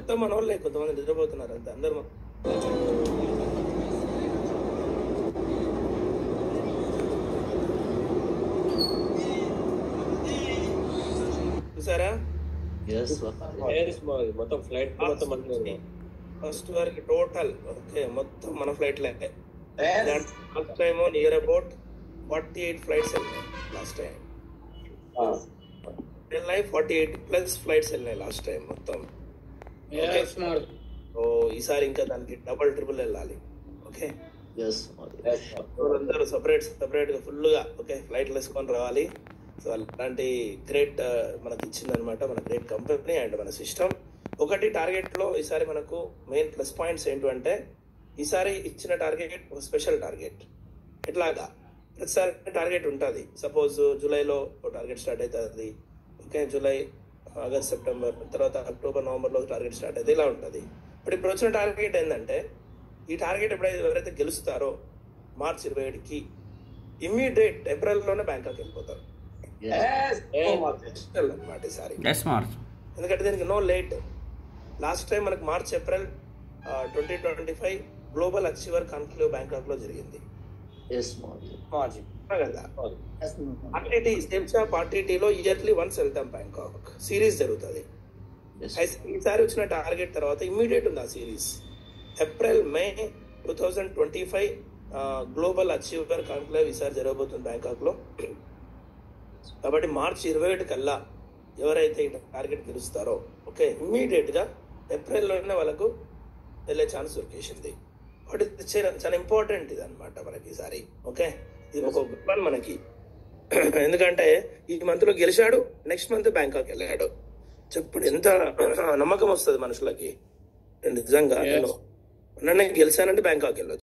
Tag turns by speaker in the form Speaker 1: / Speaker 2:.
Speaker 1: మొత్తం మన వాళ్ళే, కొంతమంది నిద్రపోతున్నారు అంతే, అందరు చూసారా.
Speaker 2: మొత్తం ఫ్లైట్ మొత్తం
Speaker 1: ఫస్ట్ వరకు టోటల్ ఓకే మొత్తం మన ఫ్లైట్లే. Last time near about 48 flights వెళ్ళినాయి లాస్ట్ టైం. 48+ ఫ్లైట్స్ వెళ్ళినాయి లాస్ట్ టైం మొత్తం. ఈసారి ఇంకా దానికి డబుల్ ట్రిపుల్ వెళ్ళాలి. ఓకే అందరూ సపరేట్ గా ఫుల్ గా ఓకే ఫ్లైట్లు వేసుకొని రావాలి. సో అలాంటి గ్రేట్ మనకి ఇచ్చిందనమాట మన గ్రేట్ కంపెనీ అండ్ మన సిస్టమ్. ఒకటి టార్గెట్ లో ఈసారి మనకు మెయిన్ ప్లస్ పాయింట్స్ ఏంటంటే, ఈసారి ఇచ్చిన టార్గెట్ ఒక స్పెషల్ టార్గెట్. ఎట్లాగా ప్రతిసారి టార్గెట్ ఉంటుంది. సపోజ్ జూలైలో టార్గెట్ స్టార్ట్ అవుతుంది, ఓకే జూలై, ఆగస్ట్, సెప్టెంబర్, తర్వాత అక్టోబర్, నవంబర్లో టార్గెట్ స్టార్ట్ అవుతుంది, ఇలా ఉంటుంది. ఇప్పుడు వచ్చిన టార్గెట్ ఏంటంటే, ఈ టార్గెట్ ఎవరైతే గెలుస్తారో మార్చ్ 27కి ఇమ్మీడియట్ ఏప్రిల్లోనే బ్యాంకాక్ వెళ్ళిపోతారు అన్నమాట ఈసారి. ఎందుకంటే దీనికి నో లేట్. లాస్ట్ టైం మనకు March April 2025 global achiever conclave Bangkok లో జరిగింది కదా. పార్టీలో ఇయర్లీ వన్స్ వెళ్తాం బ్యాంకాక్, సిరీస్ జరుగుతుంది. ఈసారి వచ్చిన టార్గెట్ తర్వాత ఇమ్మీడియట్ ఉంది ఆ series. April May 2025 global achiever conclave ఈసారి జరగబోతుంది బ్యాంకాక్ లో. కాబట్టి మార్చ్ 27 కల్లా ఎవరైతే ఈ టార్గెట్ గెలుస్తారో ఓకే ఇమ్మీడియట్ గా ఏప్రిల్లోనే వాళ్ళకు వెళ్ళే ఛాన్స్ దొరికేసింది. బట్ ఇది చాలా ఇంపార్టెంట్ ఇది అనమాట మనకి ఈసారి. ఓకే ఇది ఒక గుడ్ మనకి. ఎందుకంటే ఈ మంత్ లో గెలిచాడు, నెక్స్ట్ మంత్ బ్యాంకాక్ వెళ్ళాడు. చెప్పుడు ఎంత నమ్మకం వస్తుంది మనుషులకి. నిజంగా నేను గెలిచానంటే బ్యాంకాక్ వెళ్ళొచ్చు.